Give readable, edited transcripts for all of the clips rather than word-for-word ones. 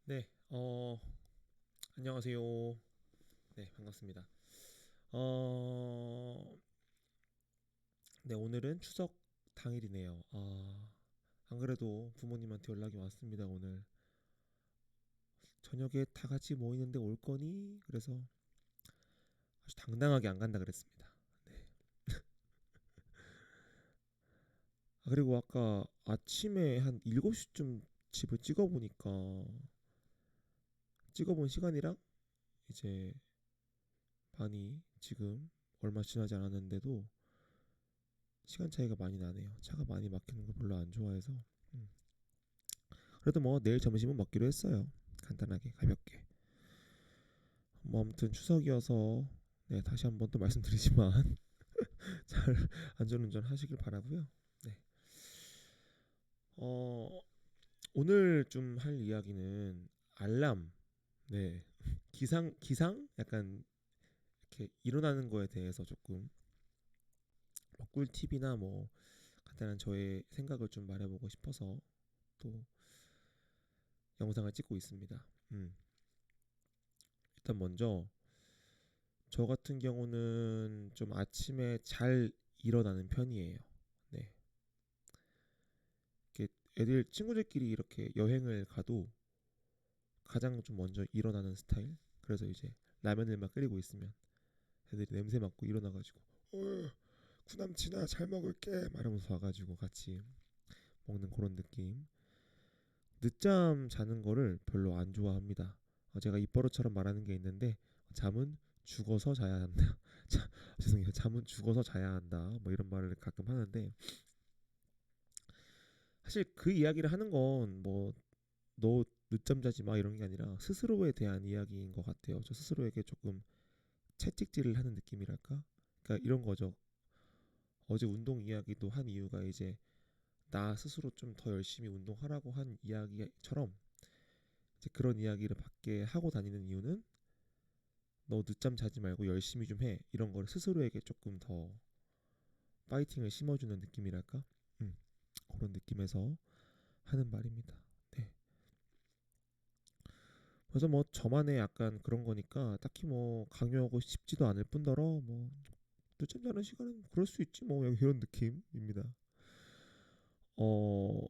네, 안녕하세요. 네, 반갑습니다. 어, 네, 오늘은 추석 당일이네요. 안 그래도 부모님한테 연락이 왔습니다. 오늘 저녁에 다 같이 모이는데 올 거니? 그래서 아주 당당하게 안 간다 그랬습니다. 네. 그리고 아까 아침에 한 7시쯤 집을 찍어본 시간이랑 이제 반이 지금 얼마 지나지 않았는데도 시간 차이가 많이 나네요. 차가 많이 막히는 걸 별로 안 좋아해서. 음. 그래도 뭐 내일 점심은 먹기로 했어요. 간단하게 가볍게. 뭐 아무튼 추석이어서 네, 다시 한번 또 말씀드리지만 잘 안전운전 하시길 바라고요. 네. 어, 오늘 좀 할 이야기는 알람. 네. 기상 약간 이렇게 일어나는 거에 대해서 조금 뭐 꿀팁이나 뭐 간단한 저의 생각을 좀 말해보고 싶어서 또 영상을 찍고 있습니다. 일단 먼저 저 같은 경우는 좀 아침에 잘 일어나는 편이에요. 네. 이렇게 애들 친구들끼리 이렇게 여행을 가도 가장 좀 먼저 일어나는 스타일. 그래서 이제 라면을 막 끓이고 있으면 애들이 냄새 맡고 일어나가지고 구남친아 잘 먹을게 말하면서 와가지고 같이 먹는 그런 느낌. 늦잠 자는 거를 별로 안 좋아합니다. 제가 입버릇처럼 말하는 게 있는데 잠은 죽어서 자야 한다. 죄송해요. 잠은 죽어서 자야 한다. 뭐 이런 말을 가끔 하는데 사실 그 이야기를 하는 건 뭐 너 늦잠 자지 마 이런 게 아니라 스스로에 대한 이야기인 것 같아요. 저 스스로에게 조금 채찍질을 하는 느낌이랄까? 그러니까 이런 거죠. 어제 운동 이야기도 한 이유가 이제 나 스스로 좀 더 열심히 운동하라고 한 이야기처럼 이제 그런 이야기를 밖에 하고 다니는 이유는 너 늦잠 자지 말고 열심히 좀 해. 이런 걸 스스로에게 조금 더 파이팅을 심어주는 느낌이랄까? 음, 그런 느낌에서 하는 말입니다. 네. 그래서 뭐 저만의 약간 그런 거니까 딱히 뭐 강요하고 싶지도 않을 뿐더러 뭐 늦잠 자는 시간은 그럴 수 있지 뭐 이런 느낌입니다. 어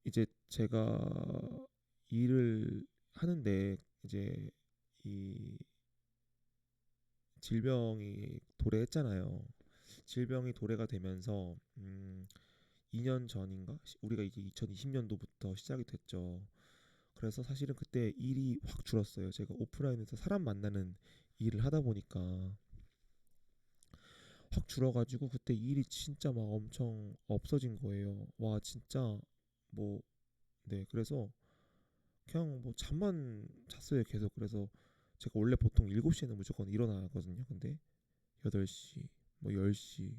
이제 제가 일을 하는데 이제 이 질병이 도래했잖아요. 질병이 도래가 되면서 2년 전인가 우리가 이제 2020년도부터 시작이 됐죠. 그래서 사실은 그때 일이 확 줄었어요. 제가 오프라인에서 사람 만나는 일을 하다 보니까 확 줄어가지고 그때 일이 진짜 막 엄청 없어진 거예요. 와 진짜 뭐 네 그래서 그냥 뭐 잠만 잤어요 계속. 그래서 제가 원래 보통 7시에는 무조건 일어나거든요. 근데 8시 뭐 10시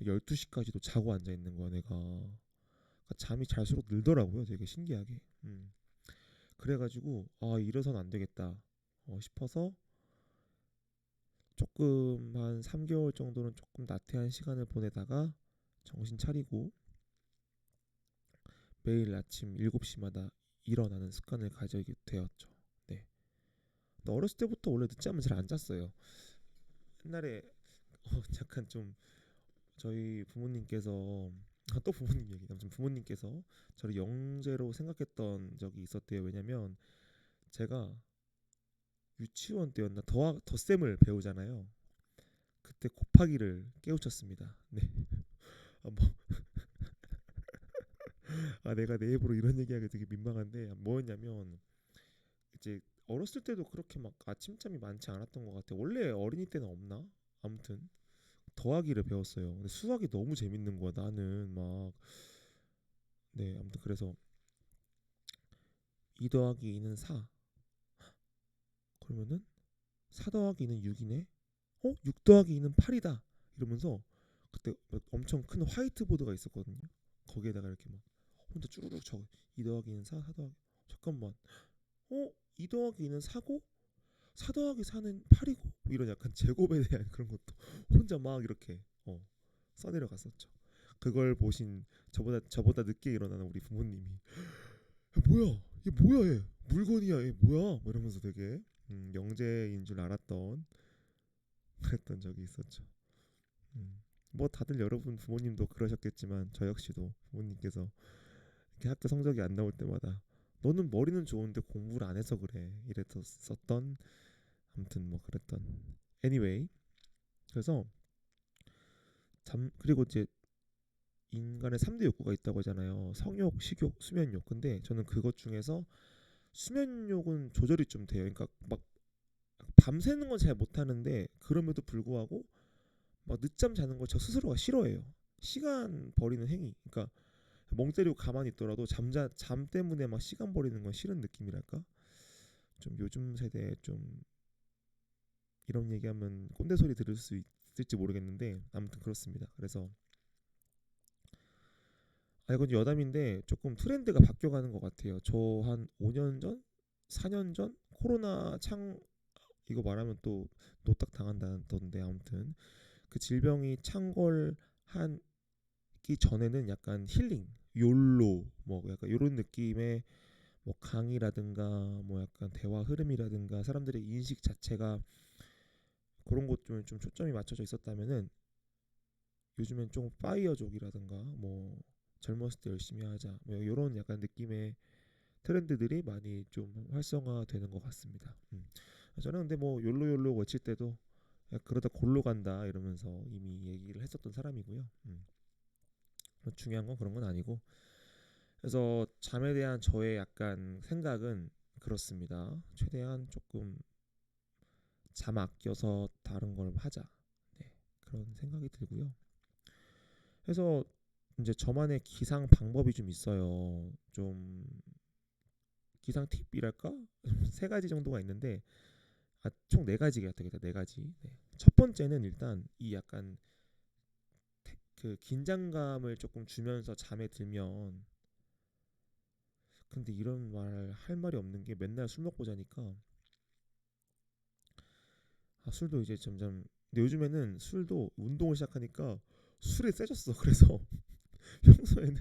12시까지도 자고 앉아 있는 거야 내가. 그러니까 잠이 잘수록 늘더라고요. 되게 신기하게. 그래가지고 아 이래선 안 되겠다 싶어서 조금 한 3개월 정도는 조금 나태한 시간을 보내다가 정신 차리고 매일 아침 7시마다 일어나는 습관을 가지게 되었죠. 네. 근데 어렸을 때부터 원래 늦잠을 잘 안 잤어요. 옛날에 잠깐 좀 저희 부모님께서 또 부모님 얘기 아무튼 부모님께서 저를 영재로 생각했던 적이 있었대요. 왜냐면 제가 유치원 때였나 덧셈을 배우잖아요. 그때 곱하기를 깨우쳤습니다. 네. 뭐, 내가 내 입으로 이런 얘기하기 되게 민망한데 뭐였냐면 이제 어렸을 때도 그렇게 막 아침잠이 많지 않았던 것 같아요. 원래 어린이 때는 없나? 아무튼 더하기를 배웠어요. 근데 수학이 너무 재밌는 거야. 나는 막 네, 아무튼 그래서 2 더하기 2는 4. 그러면은 4 더하기 2는 6이네. 6 더하기 2는 8이다. 이러면서 그때 엄청 큰 화이트보드가 있었거든요. 거기에다가 이렇게 막 혼자 쭈루룩 적어. 2 더하기 2는 4, 4 더하기 잠깐만. 2 더하기 2는 4고 4 더하기 4는 8이고 이런 약간 제곱에 대한 그런 것도 혼자 막 이렇게 써내려갔었죠. 그걸 보신 저보다 늦게 일어나는 우리 부모님이 뭐야? 얘 뭐야 얘? 물건이야 얘 뭐야 뭐 이러면서 되게 영재인 줄 알았던 그랬던 적이 있었죠. 음. 뭐 다들 여러분 부모님도 그러셨겠지만 저 역시도 부모님께서 이렇게 학교 성적이 안 나올 때마다 너는 머리는 좋은데 공부를 안 해서 그래 이랬었던 아무튼 뭐 그랬던 anyway 그래서 잠 그리고 이제 인간의 3대 욕구가 있다고 하잖아요. 성욕, 식욕, 수면욕. 근데 저는 그것 중에서 수면욕은 조절이 좀 돼요. 그러니까 막 밤새는 건 잘 못하는데 그럼에도 불구하고 막 늦잠 자는 걸 저 스스로가 싫어해요. 시간 버리는 행위. 그러니까 멍 때리고 가만히 있더라도 잠 때문에 막 시간 버리는 건 싫은 느낌이랄까? 좀 요즘 세대에 좀 이런 얘기하면 꼰대 소리 들을 수 있을지 모르겠는데 아무튼 그렇습니다. 그래서 이건 여담인데 조금 트렌드가 바뀌어가는 것 같아요. 저 한 5년 전, 4년 전 코로나 창 이거 말하면 또 노딱 당한다던데 아무튼 그 질병이 창궐하기 전에는 약간 힐링, 욜로 뭐 약간 이런 느낌의 뭐 강의라든가 뭐 약간 대화 흐름이라든가 사람들의 인식 자체가 그런 것 좀 초점이 맞춰져 있었다면은 요즘엔 좀 파이어족이라든가 뭐 젊었을 때 열심히 하자 뭐 이런 약간 느낌의 트렌드들이 많이 좀 활성화되는 것 같습니다. 저는 근데 뭐 욜로 외칠 때도 야, 그러다 골로 간다 이러면서 이미 얘기를 했었던 사람이고요. 뭐 중요한 건 그런 건 아니고 그래서 잠에 대한 저의 약간 생각은 그렇습니다. 최대한 조금 잠 아껴서 다른 걸 하자. 네, 그런 생각이 들고요. 그래서 이제 저만의 기상 방법이 좀 있어요. 좀 기상 팁이랄까? 세 가지 정도가 있는데 총 네 가지가 되겠다. 네 가지. 네. 첫 번째는 일단 이 약간 그 긴장감을 조금 주면서 잠에 들면 근데 이런 말 할 말이 없는 게 맨날 술 먹고 자니까 술도 이제 점점 근데 요즘에는 술도 운동을 시작하니까 술이 세졌어. 그래서 평소에는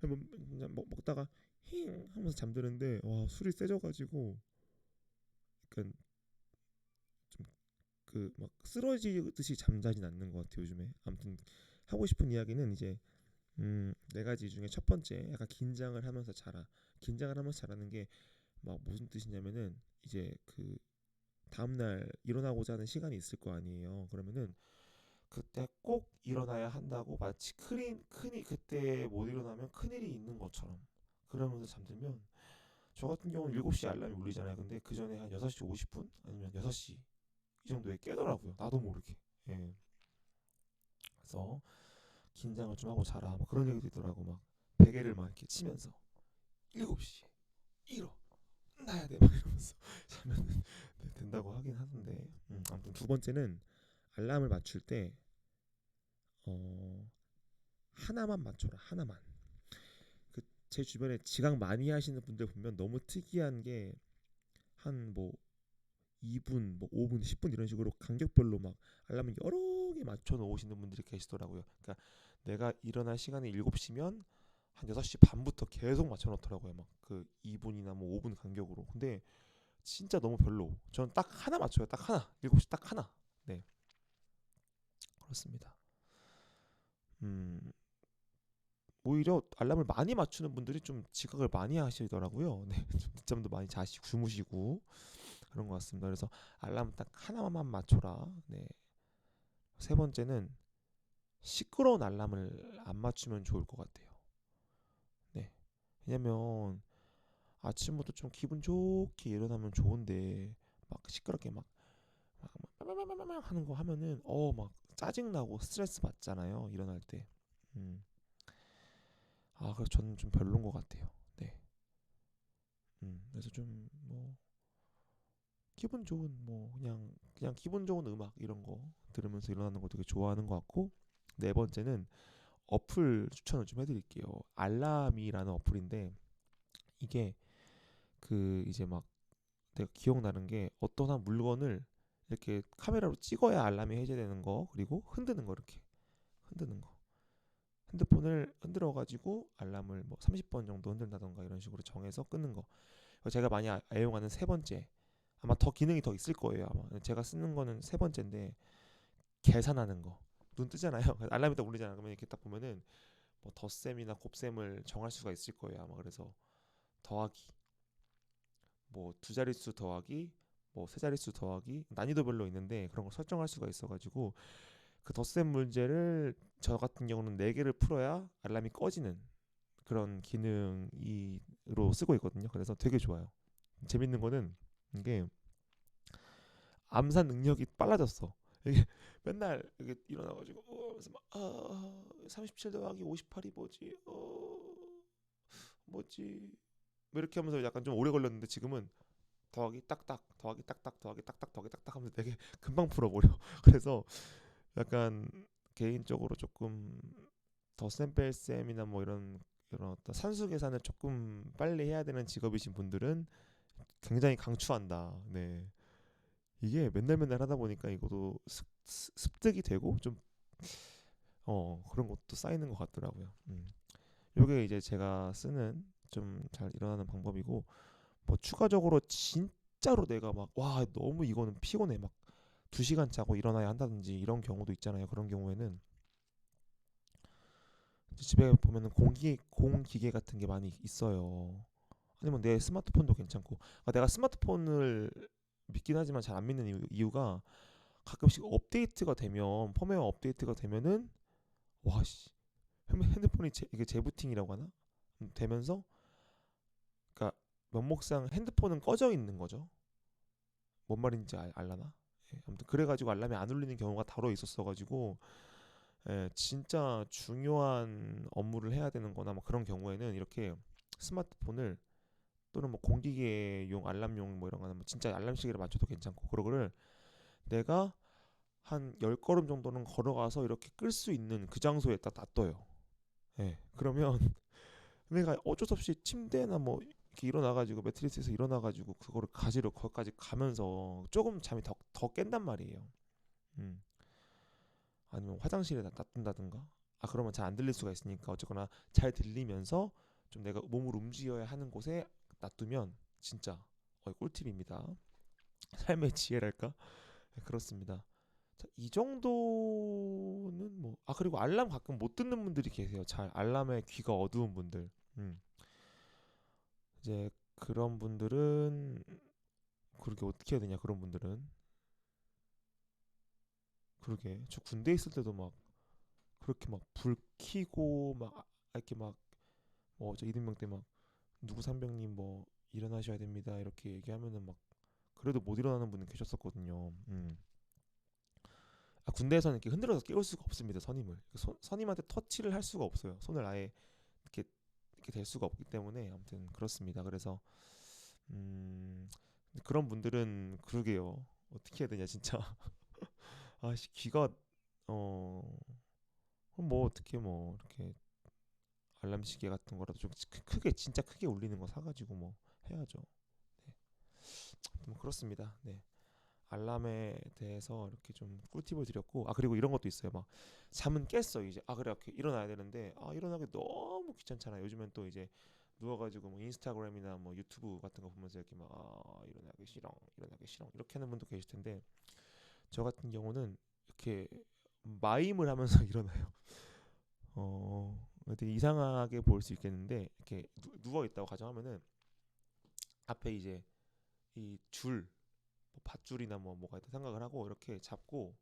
그냥 먹다가 힝 하면서 잠드는데 와 술이 세져가지고 약간 좀 그 막 쓰러지듯이 잠자진 않는 것 같아요 요즘에. 아무튼 하고 싶은 이야기는 이제 네 가지 중에 첫 번째 약간 긴장을 하면서 자라. 긴장을 하면서 자라는 게 막 무슨 뜻이냐면은 이제 그 다음날 일어나고자 하는 시간이 있을 거 아니에요. 그러면은 그때 꼭 일어나야 한다고 마치 큰이 그때 못 일어나면 큰일이 있는 것처럼 그러면서 잠들면 저 같은 경우는 7시 알람이 울리잖아요. 근데 그 전에 한 6시 50분 아니면 6시 이 정도에 깨더라고요. 나도 모르게. 예. 그래서 긴장을 좀 하고 자라. 막 그런 얘기도 있더라고. 막 베개를 막 이렇게 치면서 7시에 일어나야 돼. 막 이러면서 자면 된다고 하긴 하던데. 아무튼 두 번째는 알람을 맞출 때 하나만 맞춰라. 하나만. 그 제 주변에 지각 많이 하시는 분들 보면 너무 특이한 게 한 뭐 2분, 뭐 5분, 10분 이런 식으로 간격별로 막 알람을 여러 개 맞춰 놓으시는 분들이 계시더라고요. 그러니까 내가 일어날 시간이 7시면 한 6시 반부터 계속 맞춰 놓더라고요. 막 그 2분이나 뭐 5분 간격으로. 근데 진짜 너무 별로. 저는 딱 하나 맞춰요. 딱 하나. 7시 딱 하나. 네. 그렇습니다. 음, 오히려 알람을 많이 맞추는 분들이 좀 지각을 많이 하시더라고요. 네, 좀 늦잠도 많이 자시고 주무시고 그런 것 같습니다. 그래서 알람 딱 하나만 맞춰라. 네. 세 번째는 시끄러운 알람을 안 맞추면 좋을 것 같아요. 네. 왜냐면 아침부터 좀 기분 좋게 일어나면 좋은데 막 시끄럽게 막 하는 거 하면은 막 짜증 나고 스트레스 받잖아요. 일어날 때. 음. 그래서 저는 좀 별론 것 같아요. 네. 그래서 좀 뭐 기분 좋은 뭐 그냥 기분 좋은 음악 이런 거 들으면서 일어나는 거 되게 좋아하는 것 같고 네 번째는 어플 추천을 좀 해드릴게요. 알람이라는 어플인데 이게 그 이제 막 내가 기억나는 게 어떤 한 물건을 이렇게 카메라로 찍어야 알람이 해제되는 거 그리고 흔드는 거 이렇게 흔드는 거 핸드폰을 흔들어 가지고 알람을 뭐 30번 정도 흔든다던가 이런 식으로 정해서 끄는 거 제가 많이 애용하는 세 번째, 아마 더 기능이 더 있을 거예요. 아마 제가 쓰는 거는 세 번째인데, 계산하는 거. 눈 뜨잖아요. 알람이 딱 울리잖아. 그러면 이렇게 딱 보면은 뭐 덧셈이나 곱셈을 정할 수가 있을 거예요. 아마. 그래서 더하기, 뭐 두 자릿수 더하기, 뭐 세 자릿수 더하기, 난이도별로 있는데 그런 걸 설정할 수가 있어가지고, 그 덧셈 문제를 저 같은 경우는 네 개를 풀어야 알람이 꺼지는 그런 기능으로 쓰고 있거든요. 그래서 되게 좋아요. 재밌는 거는 이게 암산 능력이 빨라졌어. 이게 맨날 이게 일어나가지고 하면서 막 37 더하기 58이 뭐지? 뭐지? 뭐 이렇게 하면서 약간 좀 오래 걸렸는데, 지금은 더하기 딱딱, 더하기 딱딱, 더하기 딱딱, 더하기 딱딱 하면서 되게 금방 풀어버려. 그래서 약간 개인적으로 조금 덧셈 뺄셈이나 뭐 이런 어떤 산수 계산을 조금 빨리 해야 되는 직업이신 분들은 굉장히 강추한다. 네. 이게 맨날 맨날 하다 보니까 이것도 습득이 되고 좀 그런 것도 쌓이는 것 같더라고요. 요게 이제 제가 쓰는 좀 잘 일어나는 방법이고, 뭐 추가적으로 진짜로 내가 막 와 너무 이거는 피곤해 막 2시간 자고 일어나야 한다든지 이런 경우도 있잖아요. 그런 경우에는 집에 보면은 공기계 같은 게 많이 있어요. 아니면 내 스마트폰도 괜찮고. 내가 스마트폰을 믿긴 하지만 잘 안 믿는 이유가, 가끔씩 업데이트가 되면, 펌웨어 업데이트가 되면은 와씨, 핸드폰이 이게 재부팅이라고 하나? 되면서, 그러니까 면목상 핸드폰은 꺼져 있는 거죠. 뭔 말인지 알라나? 예, 아무튼 그래가지고 알람이 안 울리는 경우가 다로 있었어가지고, 예, 진짜 중요한 업무를 해야 되는 거나 뭐 그런 경우에는 이렇게 스마트폰을, 또는 뭐 공기계용 알람용 뭐 이런 거는 뭐 진짜 알람 시계를 맞춰도 괜찮고, 그거를 내가 한 10걸음 정도는 걸어가서 이렇게 끌 수 있는 그 장소에 딱 놔둬요. 예. 그러면 내가 어쩔 수 없이 침대나 뭐 이렇게 일어나가지고, 매트리스에서 일어나가지고 그거를 가지러 거기까지 가면서 조금 잠이 더 깬단 말이에요. 음. 아니면 화장실에 놔둔다든가. 그러면 잘 안 들릴 수가 있으니까 어쨌거나 잘 들리면서 좀 내가 몸을 움직여야 하는 곳에 놔두면 진짜 꿀팁입니다. 삶의 지혜랄까? 네, 그렇습니다. 자, 이 정도는 뭐, 그리고 알람 가끔 못 듣는 분들이 계세요. 잘 알람에 귀가 어두운 분들. 이제 그런 분들은 그렇게 어떻게 해야 되냐, 그런 분들은. 그러게 저 군대 있을 때도 막 그렇게 막 불 켜고 막 이렇게 막 저 이등병 때 막 누구 상병님 뭐 일어나셔야 됩니다 이렇게 얘기하면은 막 그래도 못 일어나는 분이 계셨었거든요. 군대에서는 이렇게 흔들어서 깨울 수가 없습니다. 선임을 선임한테 터치를 할 수가 없어요. 손을 아예 이렇게 될 수가 없기 때문에. 아무튼 그렇습니다. 그래서 음 그런 분들은 그러게요. 어떻게 해야 되냐 진짜. 귀가 어 뭐 어떻게 뭐 이렇게 알람 시계 같은 거라도 좀 크게, 진짜 크게 울리는 거 사가지고 뭐 해야죠. 네. 뭐 그렇습니다. 네. 알람에 대해서 이렇게 좀 꿀팁을 드렸고, 그리고 이런 것도 있어요. 막 잠은 깼어 이제. 그래 이렇게 일어나야 되는데 일어나기 너무 귀찮잖아요. 요즘엔 또 이제 누워가지고 뭐 인스타그램이나 뭐 유튜브 같은 거 보면서 이렇게 막 일어나기 싫어 이렇게 하는 분도 계실 텐데, 저 같은 경우는 이렇게 마임을 하면서 일어나요. 되게 이상하게 보일 수 있겠는데, 이렇게 누워 있다고 가정하면은 앞에 이제 이 줄, 뭐 밧줄이나 뭐가 있다 생각을 하고 이렇게 잡고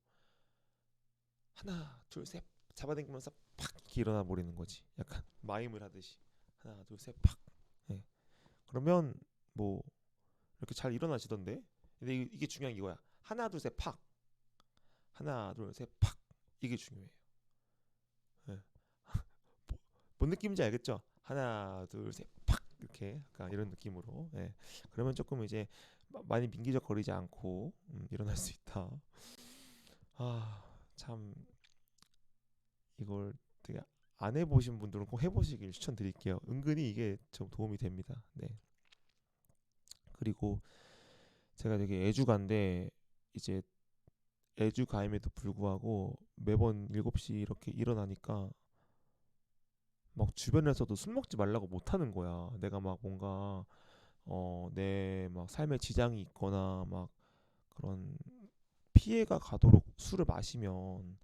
하나 둘 셋 잡아당기면서 팍 이렇게 일어나 버리는 거지. 약간 마임을 하듯이 하나 둘 셋 팍. 예. 그러면 뭐 이렇게 잘 일어나지던데. 근데 이게 중요한 게 이거야. 하나 둘 셋 팍, 하나 둘 셋 팍, 이게 중요해요. 예. 뭔 느낌인지 알겠죠? 하나 둘 셋 팍 이렇게 약간 이런 느낌으로. 예. 그러면 조금 이제 많이 민기적거리지 않고 일어날 수 있다. 참 이걸 되게 안 해보신 분들은 꼭 해보시길 추천드릴게요. 은근히 이게 좀 도움이 됩니다. 네. 그리고 제가 되게 애주가인데, 이제 애주가임에도 불구하고 매번 7시 이렇게 일어나니까 막 주변에서도 술 먹지 말라고 못 하는 거야. 내가 막 뭔가 내 막 삶에 지장이 있거나 막 그런 피해가 가도록 술을 마시면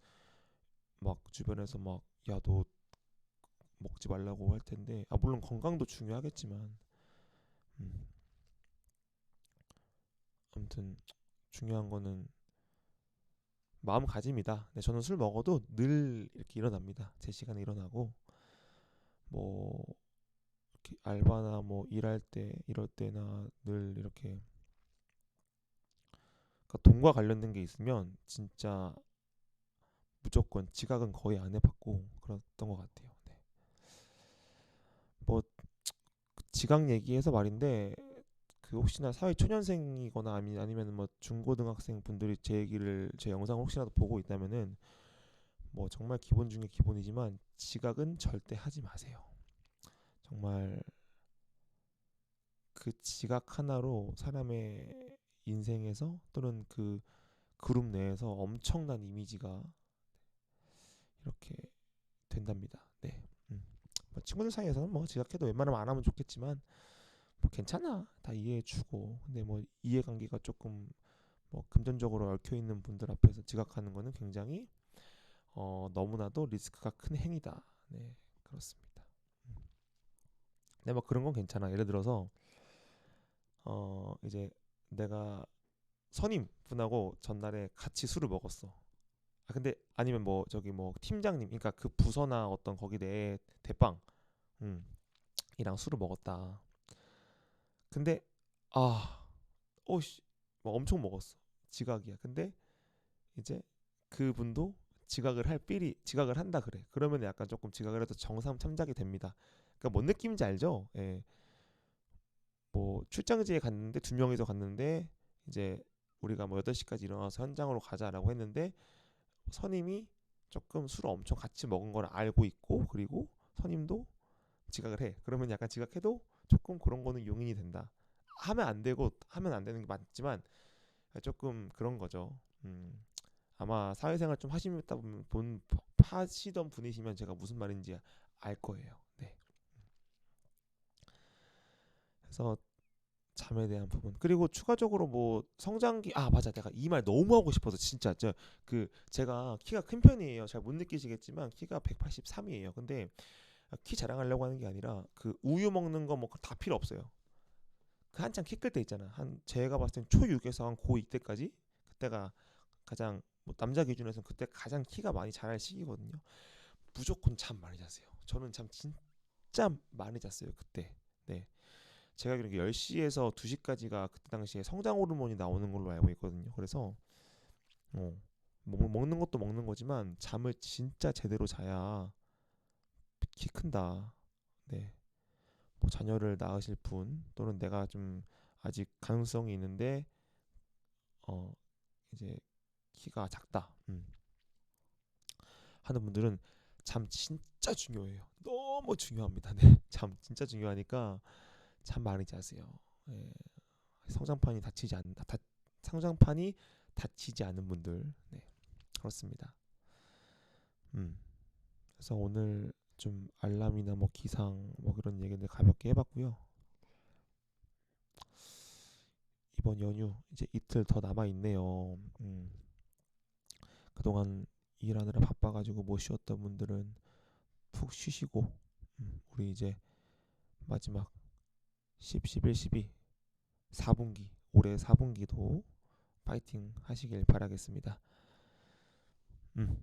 막 주변에서 막 야 너 먹지 말라고 할 텐데, 아 물론 건강도 중요하겠지만 음, 아무튼 중요한 거는 마음가짐이다. 네, 저는 술 먹어도 늘 이렇게 일어납니다. 제 시간에 일어나고 뭐 이렇게 알바나 뭐 일할 때 이럴 때나 늘 이렇게, 그러니까 돈과 관련된 게 있으면 진짜 무조건 지각은 거의 안 해봤고 그랬던 것 같아요. 네. 뭐 지각 얘기해서 말인데, 그 혹시나 사회 초년생이거나 아니면 뭐 중고등학생 분들이 제 영상을 혹시라도 보고 있다면은 뭐 정말 기본 중에 기본이지만 지각은 절대 하지 마세요. 정말 그 지각 하나로 사람의 인생에서 또는 그 그룹 내에서 엄청난 이미지가 이렇게 된답니다. 네. 뭐 친구들 사이에서는 뭐 지각해도 웬만하면 안 하면 좋겠지만 뭐 괜찮아 다 이해해주고, 근데 뭐 이해관계가 조금 뭐 금전적으로 얽혀 있는 분들 앞에서 지각하는 거는 굉장히 너무나도 리스크가 큰 행위다. 네, 그렇습니다. 음. 네, 뭐 그런 건 괜찮아. 예를 들어서 이제 내가 선임 분하고 전날에 같이 술을 먹었어. 아 근데 아니면 뭐 저기 뭐 팀장님, 그러니까 그 부서나 어떤 거기 내 대빵 음, 이랑 술을 먹었다. 근데 아 오씨 뭐 엄청 먹었어. 지각이야. 근데 이제 그분도 지각을 한다 그래. 그러면 약간 조금 지각을 해도 정상 참작이 됩니다. 그러니까 뭔 느낌인지 알죠? 예. 뭐 출장지에 갔는데 두 명이서 갔는데 이제 우리가 뭐 8시까지 일어나서 현장으로 가자라고 했는데 선임이 조금 술을 엄청 같이 먹은 걸 알고 있고, 그리고 선임도 지각을 해. 그러면 약간 지각해도 조금 그런 거는 용인이 된다. 하면 안 되는 게 맞지만 조금 그런 거죠. 아마 사회생활 좀 하시다 보면 하시던 분이시면 제가 무슨 말인지 알 거예요. 네. 그래서 잠에 대한 부분, 그리고 추가적으로 뭐 성장기, 아 맞아, 내가 이 말 너무 하고 싶어서 진짜 제가 키가 큰 편이에요. 잘 못 느끼시겠지만 키가 183이에요. 근데 키 자랑하려고 하는 게 아니라 그 우유 먹는 거 뭐 다 필요 없어요. 그 한창 키 클 때 있잖아. 한 제가 봤을 땐 초6에서 한 고2 때까지, 그때가 가장 뭐 남자 기준에서는 그때 가장 키가 많이 자랄 시기거든요. 무조건 잠 많이 자세요. 저는 잠 진짜 많이 잤어요 그때. 네. 제가 알기로 10시에서 2시까지가 그때 당시에 성장 호르몬이 나오는 걸로 알고 있거든요. 그래서 어, 먹는 것도 먹는 거지만 잠을 진짜 제대로 자야 키 큰다. 네. 뭐 자녀를 낳으실 분 또는 내가 좀 아직 가능성이 있는데 어 이제 키가 작다 하는 분들은 잠 진짜 중요해요. 너무 중요합니다. 네. 잠 진짜 중요하니까 잠 많이 자세요. 예. 성장판이 다치지 않 다, 성장판이 다치지 않은 분들. 네. 그렇습니다. 음. 그래서 오늘 좀 알람이나 뭐 기상 뭐 그런 얘기들 가볍게 해봤고요. 이번 연휴 이제 이틀 더 남아 있네요. 그동안 일하느라 바빠가지고 못 쉬었던 분들은 푹 쉬시고, 우리 이제 마지막 10, 11, 12 4분기, 올해 4분기도 파이팅 하시길 바라겠습니다. 음,